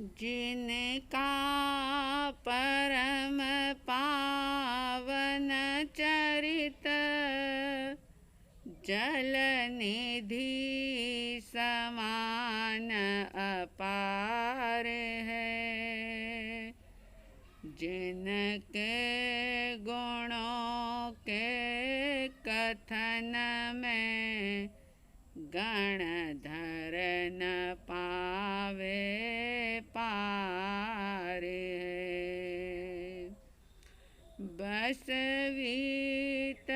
जिनका परम पावन चरित जल निधि समान अपार है। जिनके गुणों के कथन में गणधर न पावे पार है। बस वीतराग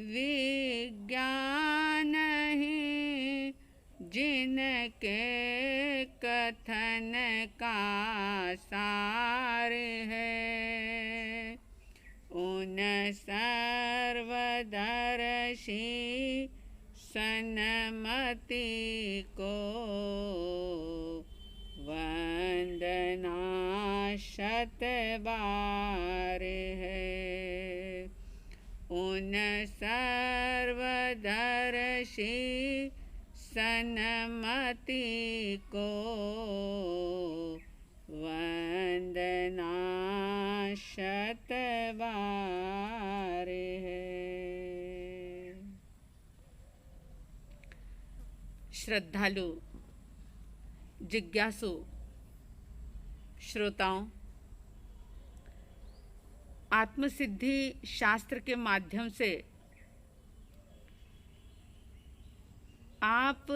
विज्ञान ही जिनके कथन का सार है। उन सर्वदर्शी सन्मति को वंदना शत बार है। उन सर्वदर्शी सन्मति को वंदना शत बार है। श्रद्धालु जिज्ञासु श्रोताओं, आत्मसिद्धि शास्त्र के माध्यम से आप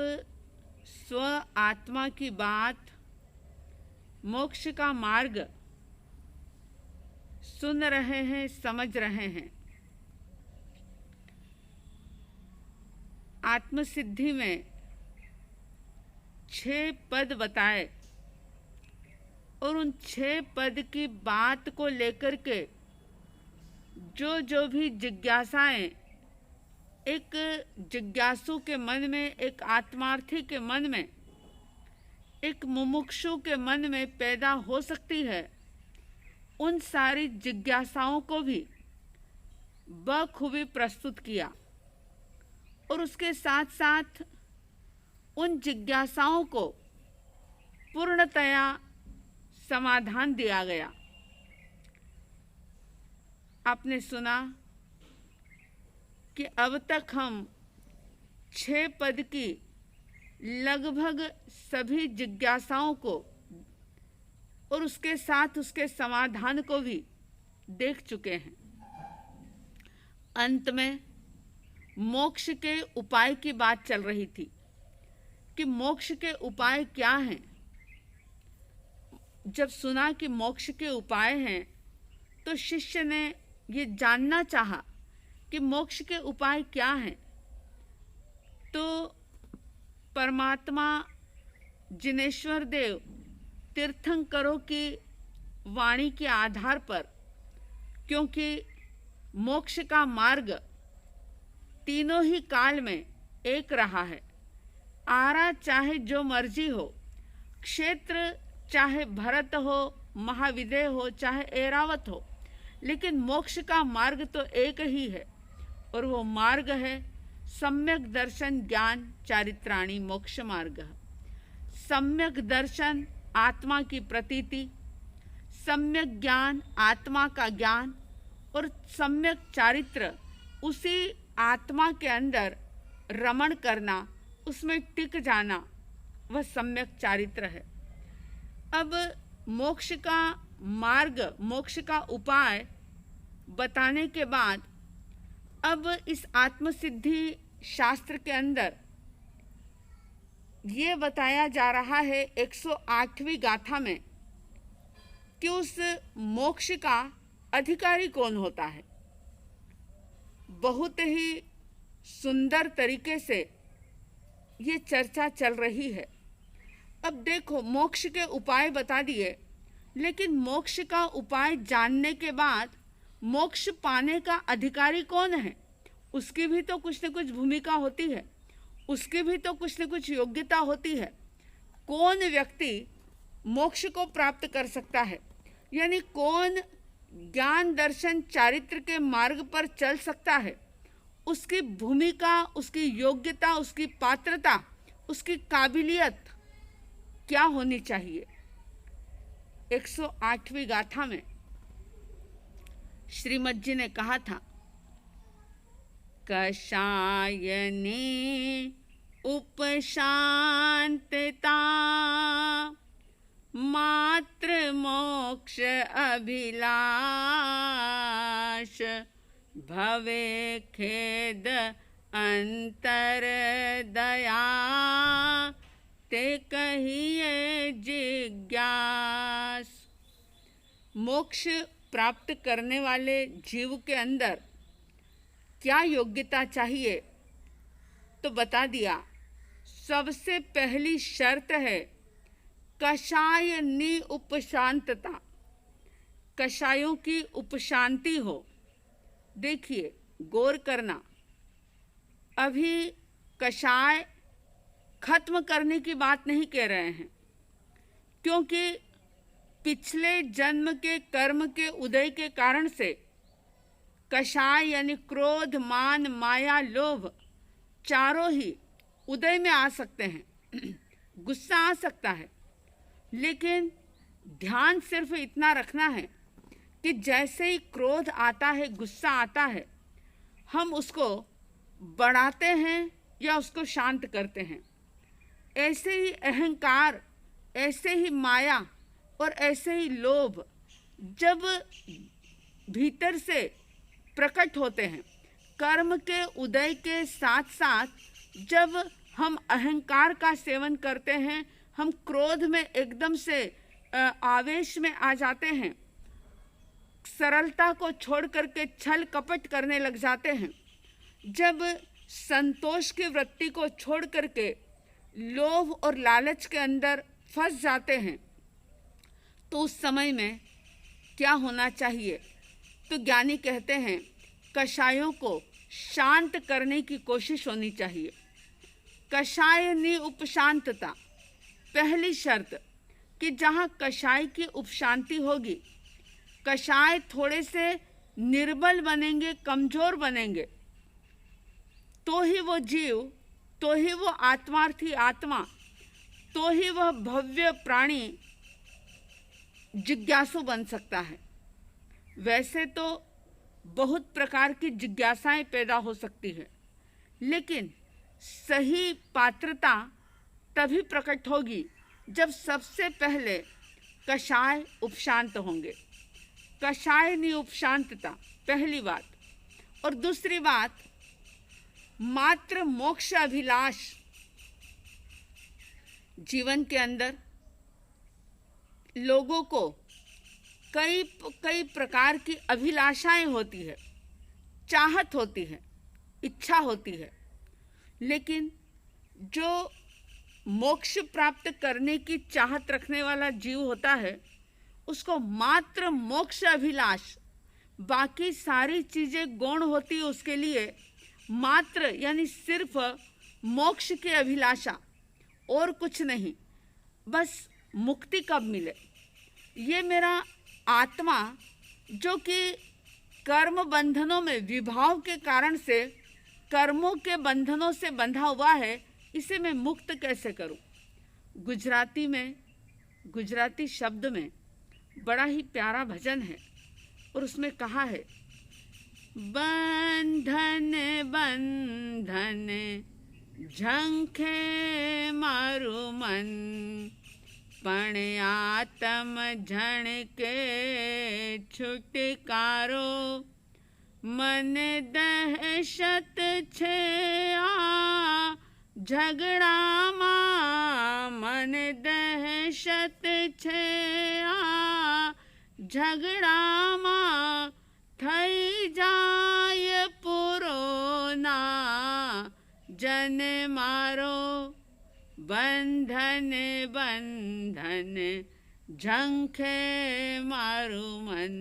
स्व आत्मा की बात, मोक्ष का मार्ग सुन रहे हैं, समझ रहे हैं। आत्मसिद्धि में 6 पद बताए और उन 6 पद की बात को लेकर के जो भी जिज्ञासाएं एक जिज्ञासु के मन में, एक आत्मार्थी के मन में, एक मुमुक्षु के मन में पैदा हो सकती है, उन सारी जिज्ञासाओं को भी बखूबी प्रस्तुत किया और उसके साथ साथ उन जिज्ञासाओं को पूर्णतया समाधान दिया गया। आपने सुना कि अब तक हम 6 पद की लगभग सभी जिज्ञासाओं को और उसके साथ उसके समाधान को भी देख चुके हैं। अंत में मोक्ष के उपाय की बात चल रही थी कि मोक्ष के उपाय क्या हैं। जब सुना कि मोक्ष के उपाय हैं तो शिष्य ने ये जानना चाहा कि मोक्ष के उपाय क्या हैं। तो परमात्मा जिनेश्वर देव तीर्थंकरों की वाणी के आधार पर, क्योंकि मोक्ष का मार्ग तीनों ही काल में एक रहा है, आरा चाहे जो मर्जी हो, क्षेत्र चाहे भरत हो, महाविदेह हो, चाहे ऐरावत हो, लेकिन मोक्ष का मार्ग तो एक ही है और वो मार्ग है सम्यक दर्शन ज्ञान चारित्राणी मोक्ष मार्ग। सम्यक दर्शन आत्मा की प्रतीति, सम्यक ज्ञान आत्मा का ज्ञान और सम्यक चारित्र उसी आत्मा के अंदर रमण करना, उसमें टिक जाना, वह सम्यक चारित्र है। अब मोक्ष का मार्ग, मोक्ष का उपाय बताने के बाद अब इस आत्मसिद्धि शास्त्र के अंदर ये बताया जा रहा है 108वीं गाथा में कि उस मोक्ष का अधिकारी कौन होता है। बहुत ही सुंदर तरीके से ये चर्चा चल रही है। अब देखो, मोक्ष के उपाय बता दिए, लेकिन मोक्ष का उपाय जानने के बाद मोक्ष पाने का अधिकारी कौन है, उसकी भी तो कुछ न कुछ भूमिका होती है, उसकी भी तो कुछ न कुछ योग्यता होती है। कौन व्यक्ति मोक्ष को प्राप्त कर सकता है, यानी कौन ज्ञान दर्शन चारित्र के मार्ग पर चल सकता है, उसकी भूमिका, उसकी योग्यता, उसकी पात्रता, उसकी काबिलियत क्या होनी चाहिए। 108वीं गाथा में श्रीमद जी ने कहा था, कषायनी उपशांतता मात्र मोक्ष अभिलाष भवे खेद अंतर दया ते कहिए जिज्ञास। मोक्ष प्राप्त करने वाले जीव के अंदर क्या योग्यता चाहिए, तो बता दिया। सबसे पहली शर्त है कषायनी उपशांतता, कषायों की उपशांति हो। देखिए, गौर करना, अभी कषाय खत्म करने की बात नहीं कह रहे हैं, क्योंकि पिछले जन्म के कर्म के उदय के कारण से कषाय यानी क्रोध, मान, माया, लोभ चारों ही उदय में आ सकते हैं। गुस्सा आ सकता है, लेकिन ध्यान सिर्फ इतना रखना है कि जैसे ही क्रोध आता है, गुस्सा आता है, हम उसको बढ़ाते हैं या उसको शांत करते हैं। ऐसे ही अहंकार, ऐसे ही माया और ऐसे ही लोभ जब भीतर से प्रकट होते हैं, कर्म के उदय के साथ साथ जब हम अहंकार का सेवन करते हैं, हम क्रोध में एकदम से आवेश में आ जाते हैं, सरलता को छोड़ करके छल कपट करने लग जाते हैं, जब संतोष की वृत्ति को छोड़ करके लोभ और लालच के अंदर फंस जाते हैं, तो उस समय में क्या होना चाहिए। तो ज्ञानी कहते हैं कषायों को शांत करने की कोशिश होनी चाहिए। कषायनी उपशांतता, पहली शर्त कि जहाँ कषाय की उपशांति होगी, कषाय थोड़े से निर्बल बनेंगे, कमजोर बनेंगे, तो ही वो जीव, तो ही वो आत्मार्थी आत्मा, तो ही वह भव्य प्राणी जिज्ञासु बन सकता है। वैसे तो बहुत प्रकार की जिज्ञासाएं पैदा हो सकती है, लेकिन सही पात्रता तभी प्रकट होगी जब सबसे पहले कषाय उपशांत होंगे। कषायनी उपशांतता पहली बात। और दूसरी बात, मात्र मोक्ष अभिलाष। जीवन के अंदर लोगों को कई प्रकार की अभिलाषाएं होती है, चाहत होती है, इच्छा होती है, लेकिन जो मोक्ष प्राप्त करने की चाहत रखने वाला जीव होता है, उसको मात्र मोक्ष अभिलाष, बाकी सारी चीज़ें गौण होती है उसके लिए, मात्र यानी सिर्फ मोक्ष की अभिलाषा और कुछ नहीं। बस मुक्ति कब मिले, ये मेरा आत्मा जो कि कर्म बंधनों में विभाव के कारण से कर्मों के बंधनों से बंधा हुआ है, इसे मैं मुक्त कैसे करूं। गुजराती में, गुजराती शब्द में बड़ा ही प्यारा भजन है और उसमें कहा है, बंधन बंधन झंखे मारू मन, पण आत्म झण के छुटकारो, मन दहशत छे आ झगड़ा मां, मन दहशत छे आ झगड़ा मां, थई जाय पुरो ना जन मारो, बंधन बंधन झंखे मारू मन।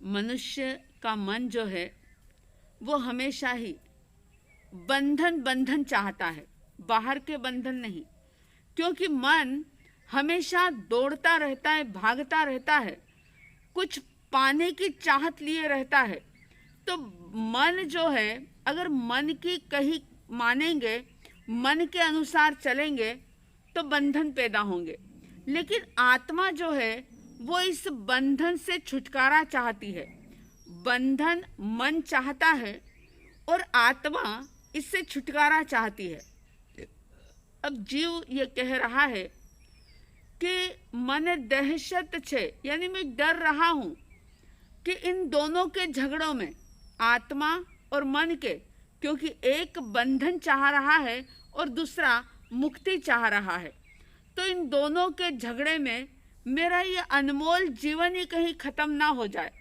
मनुष्य का मन जो है वो हमेशा ही बंधन बंधन चाहता है, बाहर के बंधन नहीं, क्योंकि मन हमेशा दौड़ता रहता है, भागता रहता है, कुछ पाने की चाहत लिए रहता है। तो मन जो है, अगर मन की कहीं मानेंगे, मन के अनुसार चलेंगे तो बंधन पैदा होंगे। लेकिन आत्मा जो है वो इस बंधन से छुटकारा चाहती है। बंधन मन चाहता है और आत्मा इससे छुटकारा चाहती है। अब जीव ये कह रहा है कि मन दहशत छे, यानी मैं डर रहा हूँ कि इन दोनों के झगड़ों में, आत्मा और मन के, क्योंकि एक बंधन चाह रहा है और दूसरा मुक्ति चाह रहा है, तो इन दोनों के झगड़े में मेरा ये अनमोल जीवन ही कहीं खत्म ना हो जाए।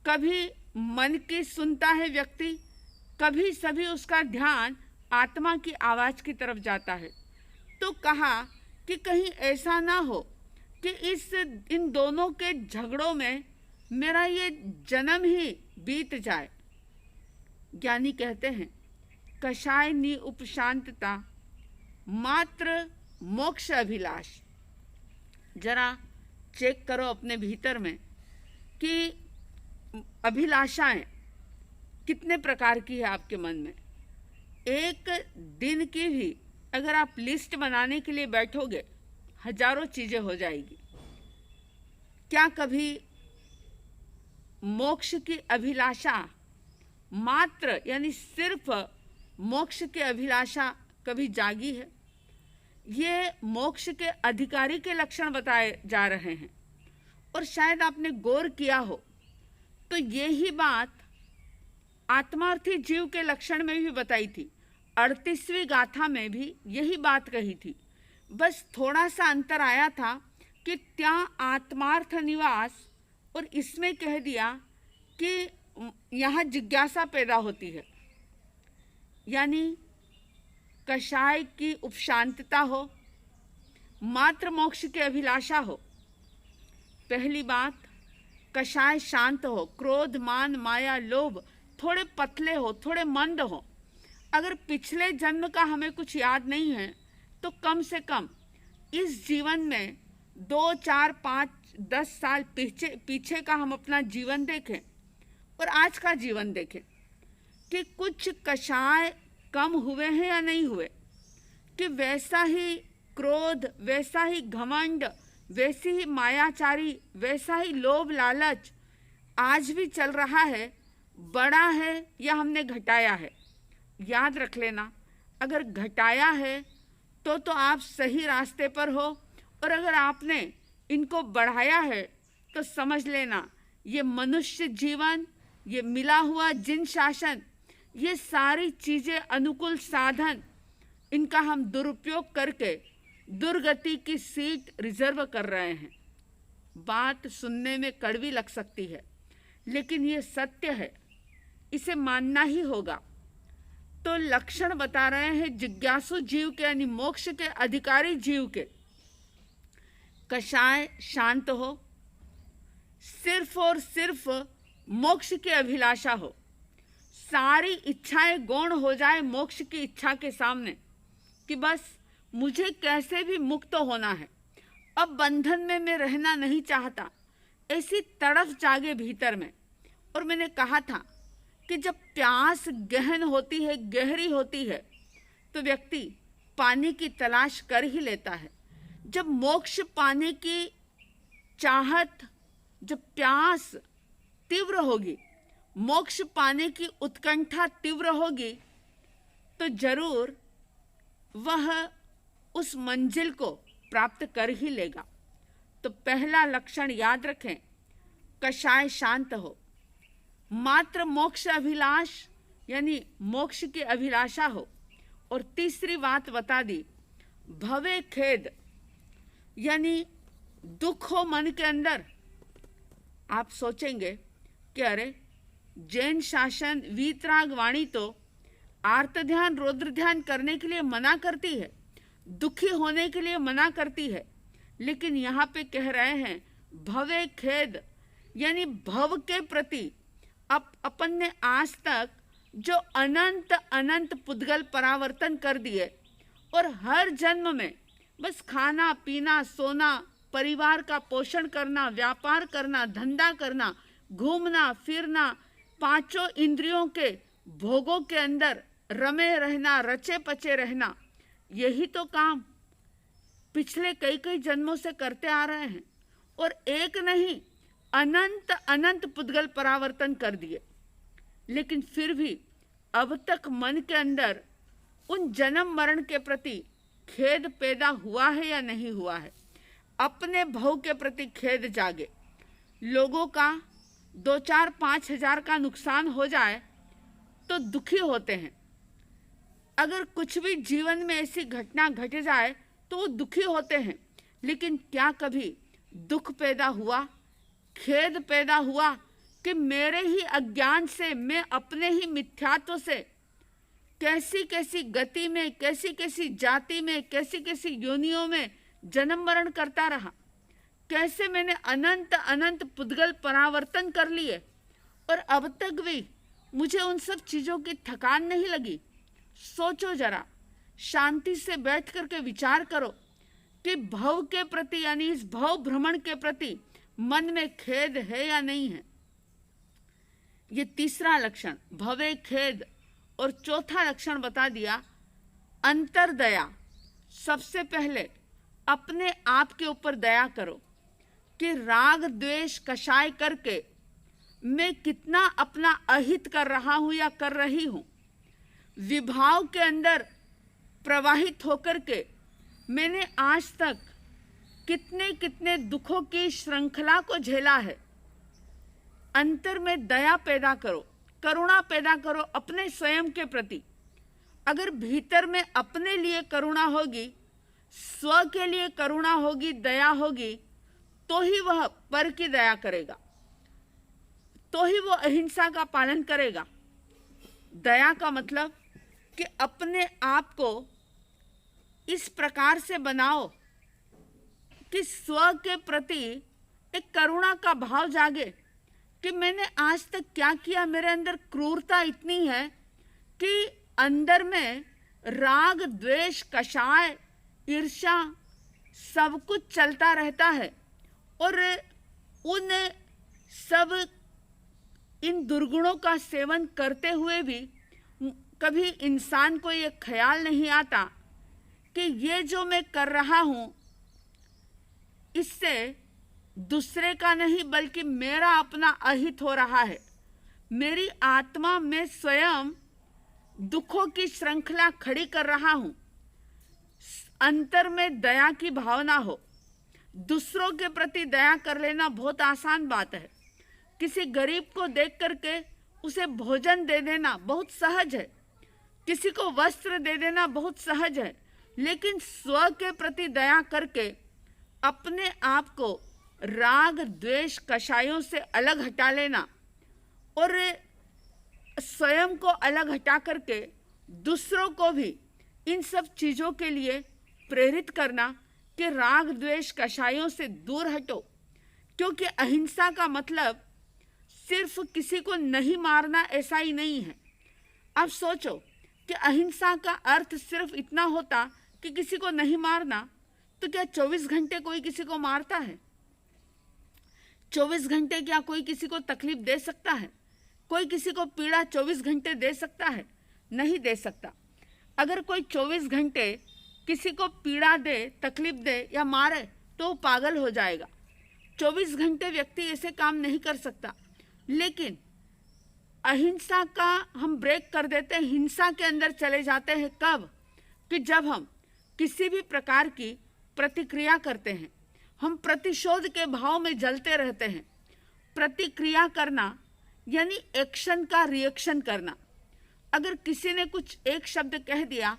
कभी मन की सुनता है व्यक्ति, कभी सभी उसका ध्यान आत्मा की आवाज की तरफ जाता है। तो कहा कि कहीं ऐसा ना हो कि इन दोनों के झगड़ों में मेरा ये जन्म ही बीत जाए। ज्ञानी कहते हैं कषाय नि उपशांतता मात्र मोक्ष अभिलाष। जरा चेक करो अपने भीतर में कि अभिलाषाएं कितने प्रकार की है आपके मन में। एक दिन की भी अगर आप लिस्ट बनाने के लिए बैठोगे, हजारों चीजें हो जाएगी। क्या कभी मोक्ष की अभिलाषा मात्र, यानी सिर्फ मोक्ष की अभिलाषा कभी जागी है? ये मोक्ष के अधिकारी के लक्षण बताए जा रहे हैं। और शायद आपने गौर किया हो तो ये ही बात आत्मार्थी जीव के लक्षण में भी बताई थी। 38वीं गाथा में भी यही बात कही थी। बस थोड़ा सा अंतर आया था कि त्या आत्मार्थ निवास, और इसमें कह दिया कि यहाँ जिज्ञासा पैदा होती है, यानी कषाय की उपशांतता हो, मात्र मोक्ष की अभिलाषा हो। पहली बात, कषाय शांत हो, क्रोध मान माया लोभ थोड़े पतले हो, थोड़े मंद हो। अगर पिछले जन्म का हमें कुछ याद नहीं है तो कम से कम इस जीवन में 2, 4, 5, 10 साल पीछे का हम अपना जीवन देखें और आज का जीवन देखें कि कुछ कषाय कम हुए हैं या नहीं हुए, कि वैसा ही क्रोध, वैसा ही घमंड, वैसी ही मायाचारी, वैसा ही लोभ लालच आज भी चल रहा है, बड़ा है या हमने घटाया है। याद रख लेना, अगर घटाया है तो आप सही रास्ते पर हो, और अगर आपने इनको बढ़ाया है तो समझ लेना ये मनुष्य जीवन, ये मिला हुआ जिन शासन, ये सारी चीज़ें अनुकूल साधन, इनका हम दुरुपयोग करके दुर्गति की सीट रिजर्व कर रहे हैं। बात सुनने में कड़वी लग सकती है, लेकिन ये सत्य है, इसे मानना ही होगा। तो लक्षण बता रहे हैं जिज्ञासु जीव के, यानी मोक्ष के अधिकारी जीव के। कषाय शांत हो, सिर्फ और सिर्फ मोक्ष की अभिलाषा हो, सारी इच्छाएं गौण हो जाए मोक्ष की इच्छा के सामने, कि बस मुझे कैसे भी मुक्त होना है, अब बंधन में मैं रहना नहीं चाहता, ऐसी तड़फ जागे भीतर में। और मैंने कहा था कि जब प्यास गहन होती है, गहरी होती है, तो व्यक्ति पानी की तलाश कर ही लेता है। जब मोक्ष पाने की चाहत, जब प्यास तीव्र होगी, मोक्ष पाने की उत्कंठा तीव्र होगी, तो जरूर वह उस मंजिल को प्राप्त कर ही लेगा। तो पहला लक्षण याद रखें, कषाय शांत हो, मात्र मोक्ष अभिलाष, यानी मोक्ष की अभिलाषा हो। और तीसरी बात बता दी, भवे खेद, यानी दुख हो मन के अंदर। आप सोचेंगे कि अरे जैन शासन वीतराग वाणी तो आर्त ध्यान रौद्र ध्यान करने के लिए मना करती है, दुखी होने के लिए मना करती है, लेकिन यहाँ पे कह रहे हैं भवे खेद, यानी भव के प्रति अपन ने आज तक जो अनंत अनंत पुद्गल परावर्तन कर दिए, और हर जन्म में बस खाना पीना सोना, परिवार का पोषण करना, व्यापार करना, धंधा करना, घूमना फिरना, पांचों इंद्रियों के भोगों के अंदर रमे रहना, रचे पचे रहना, यही तो काम पिछले कई कई जन्मों से करते आ रहे हैं और एक नहीं अनंत अनंत पुद्गल परावर्तन कर दिए, लेकिन फिर भी अब तक मन के अंदर उन जन्म मरण के प्रति खेद पैदा हुआ है या नहीं हुआ है। अपने भव के प्रति खेद जागे। लोगों का 2-4-5 हजार का नुकसान हो जाए तो दुखी होते हैं। अगर कुछ भी जीवन में ऐसी घटना घट जाए तो वो दुखी होते हैं, लेकिन क्या कभी दुख पैदा हुआ, खेद पैदा हुआ कि मेरे ही अज्ञान से, मैं अपने ही मिथ्यात्व से कैसी कैसी गति में, कैसी कैसी जाति में, कैसी कैसी योनियों में जन्म मरण करता रहा, कैसे मैंने अनंत अनंत पुद्गल परावर्तन कर लिए और अब तक भी मुझे उन सब चीज़ों की थकान नहीं लगी। सोचो जरा, शांति से बैठ करके विचार करो कि भव के प्रति यानी इस भव भ्रमण के प्रति मन में खेद है या नहीं है। ये तीसरा लक्षण भवे खेद, और चौथा लक्षण बता दिया अंतर्दया। सबसे पहले अपने आप के ऊपर दया करो कि राग द्वेष कषाय करके मैं कितना अपना अहित कर रहा हूं या कर रही हूं। विभाव के अंदर प्रवाहित होकर के मैंने आज तक कितने कितने दुखों की श्रृंखला को झेला है। अंतर में दया पैदा करो, करुणा पैदा करो अपने स्वयं के प्रति। अगर भीतर में अपने लिए करुणा होगी, स्व के लिए करुणा होगी, दया होगी, तो ही वह पर की दया करेगा, तो ही वो अहिंसा का पालन करेगा। दया का मतलब कि अपने आप को इस प्रकार से बनाओ कि स्व के प्रति एक करुणा का भाव जागे कि मैंने आज तक क्या किया। मेरे अंदर क्रूरता इतनी है कि अंदर में राग द्वेष कषाय ईर्ष्या सब कुछ चलता रहता है और उन सब इन दुर्गुणों का सेवन करते हुए भी कभी इंसान को ये ख्याल नहीं आता कि ये जो मैं कर रहा हूँ इससे दूसरे का नहीं बल्कि मेरा अपना अहित हो रहा है। मेरी आत्मा में स्वयं दुखों की श्रृंखला खड़ी कर रहा हूँ। अंतर में दया की भावना हो। दूसरों के प्रति दया कर लेना बहुत आसान बात है। किसी गरीब को देख करके उसे भोजन दे देना बहुत सहज है, किसी को वस्त्र दे देना बहुत सहज है, लेकिन स्व के प्रति दया करके अपने आप को राग द्वेष कषायों से अलग हटा लेना और स्वयं को अलग हटा करके दूसरों को भी इन सब चीज़ों के लिए प्रेरित करना कि राग द्वेष कषायों से दूर हटो। क्योंकि अहिंसा का मतलब सिर्फ किसी को नहीं मारना ऐसा ही नहीं है। अब सोचो कि अहिंसा का अर्थ सिर्फ इतना होता कि किसी को नहीं मारना, तो क्या 24 घंटे कोई किसी को मारता है? 24 घंटे क्या कोई किसी को तकलीफ दे सकता है? कोई किसी को पीड़ा 24 घंटे दे सकता है? नहीं दे सकता। अगर कोई 24 घंटे किसी को पीड़ा दे, तकलीफ दे या मारे तो वो पागल हो जाएगा। 24 घंटे व्यक्ति ऐसे काम नहीं कर सकता। लेकिन अहिंसा का हम ब्रेक कर देते हैं, हिंसा के अंदर चले जाते हैं। कब? कि जब हम किसी भी प्रकार की प्रतिक्रिया करते हैं, हम प्रतिशोध के भाव में जलते रहते हैं। प्रतिक्रिया करना यानी एक्शन का रिएक्शन करना। अगर किसी ने कुछ एक शब्द कह दिया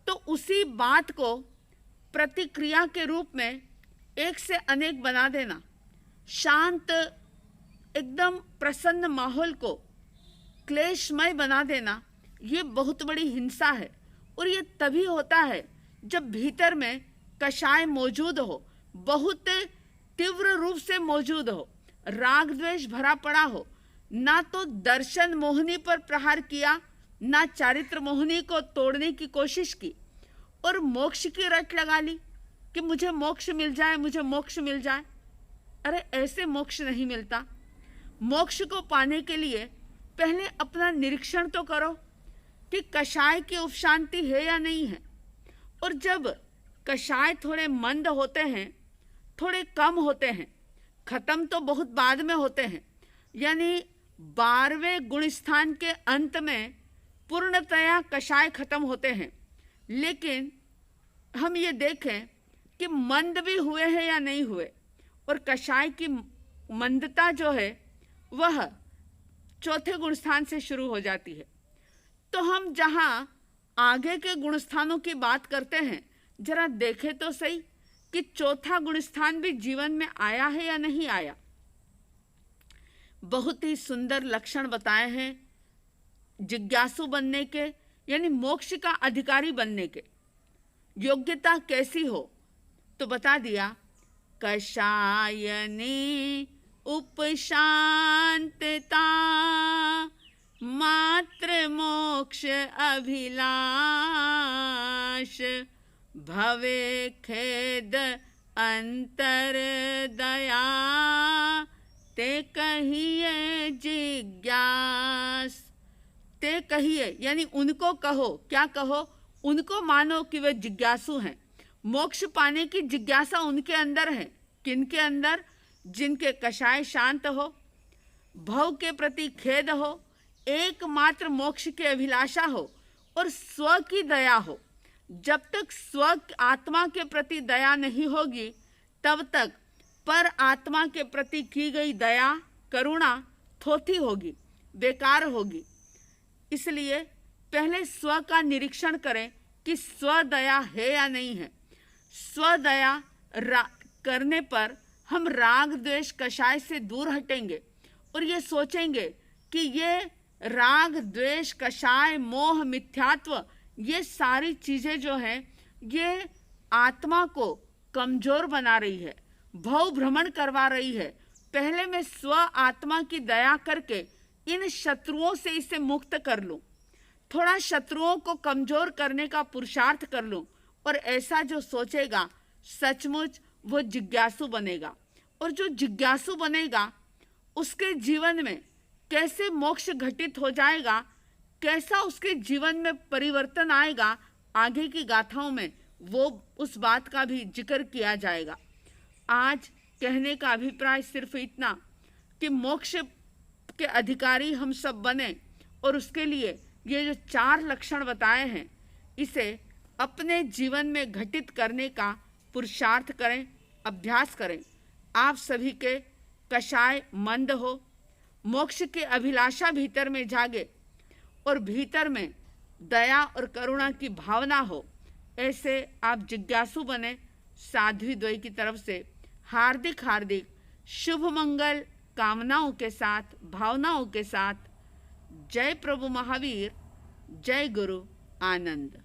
तो उसी बात को प्रतिक्रिया के रूप में एक से अनेक बना देना, शांत एकदम प्रसन्न माहौल को क्लेशमय बना देना, ये बहुत बड़ी हिंसा है। और ये तभी होता है जब भीतर में कषाय मौजूद हो, बहुत तीव्र रूप से मौजूद हो, राग द्वेष भरा पड़ा हो। ना तो दर्शन मोहिनी पर प्रहार किया, ना चारित्र मोहिनी को तोड़ने की कोशिश की, और मोक्ष की रट लगा ली कि मुझे मोक्ष मिल जाए, मुझे मोक्ष मिल जाए। अरे ऐसे मोक्ष नहीं मिलता। मोक्ष को पाने के लिए पहले अपना निरीक्षण तो करो कि कषाय की उपशांति है या नहीं है। और जब कषाय थोड़े मंद होते हैं, थोड़े कम होते हैं, खत्म तो बहुत बाद में होते हैं, यानी 12वें गुणस्थान के अंत में पूर्णतया कषाय खत्म होते हैं। लेकिन हम ये देखें कि मंद भी हुए हैं या नहीं हुए, और कषाय की मंदता जो है वह चौथे गुणस्थान से शुरू हो जाती है। तो हम जहाँ आगे के गुणस्थानों की बात करते हैं, जरा देखें तो सही कि चौथा गुणस्थान भी जीवन में आया है या नहीं आया। बहुत ही सुंदर लक्षण बताए हैं जिज्ञासु बनने के, यानी मोक्ष का अधिकारी बनने के। योग्यता कैसी हो तो बता दिया, कषायनी उपशांतता मात्र मोक्ष अभिलाष भवे खेद अंतर दया ते कहिए जिज्ञास। ते कहिए यानी उनको कहो, क्या कहो, उनको मानो कि वे जिज्ञासु हैं। मोक्ष पाने की जिज्ञासा उनके अंदर है। किनके अंदर? जिनके कषाय शांत हो, भव के प्रति खेद हो, एकमात्र मोक्ष की अभिलाषा हो और स्व की दया हो। जब तक स्व आत्मा के प्रति दया नहीं होगी, तब तक पर आत्मा के प्रति की गई दया, करुणा थोथी होगी, बेकार होगी। इसलिए पहले स्व का निरीक्षण करें कि स्व दया है या नहीं है। स्व दया करने पर हम राग द्वेष कषाय से दूर हटेंगे और ये सोचेंगे कि ये राग द्वेष कषाय मोह मिथ्यात्व, ये सारी चीजें जो हैं ये आत्मा को कमजोर बना रही है, भव भ्रमण करवा रही है। पहले मैं स्व आत्मा की दया करके इन शत्रुओं से इसे मुक्त कर लूं, थोड़ा शत्रुओं को कमजोर करने का पुरुषार्थ कर लूं। और ऐसा जो सोचेगा सचमुच वो जिज्ञासु बनेगा। और जो जिज्ञासु बनेगा उसके जीवन में कैसे मोक्ष घटित हो जाएगा, कैसा उसके जीवन में परिवर्तन आएगा, आगे की गाथाओं में वो उस बात का भी जिक्र किया जाएगा। आज कहने का अभिप्राय सिर्फ इतना कि मोक्ष के अधिकारी हम सब बने, और उसके लिए ये जो 4 लक्षण बताए हैं इसे अपने जीवन में घटित करने का पुरुषार्थ करें, अभ्यास करें। आप सभी के कषाय मंद हो, मोक्ष की अभिलाषा भीतर में जागे और भीतर में दया और करुणा की भावना हो, ऐसे आप जिज्ञासु बने। साध्वी द्वय की तरफ से हार्दिक हार्दिक शुभ मंगल कामनाओं के साथ, भावनाओं के साथ। जय प्रभु महावीर, जय गुरु आनंद।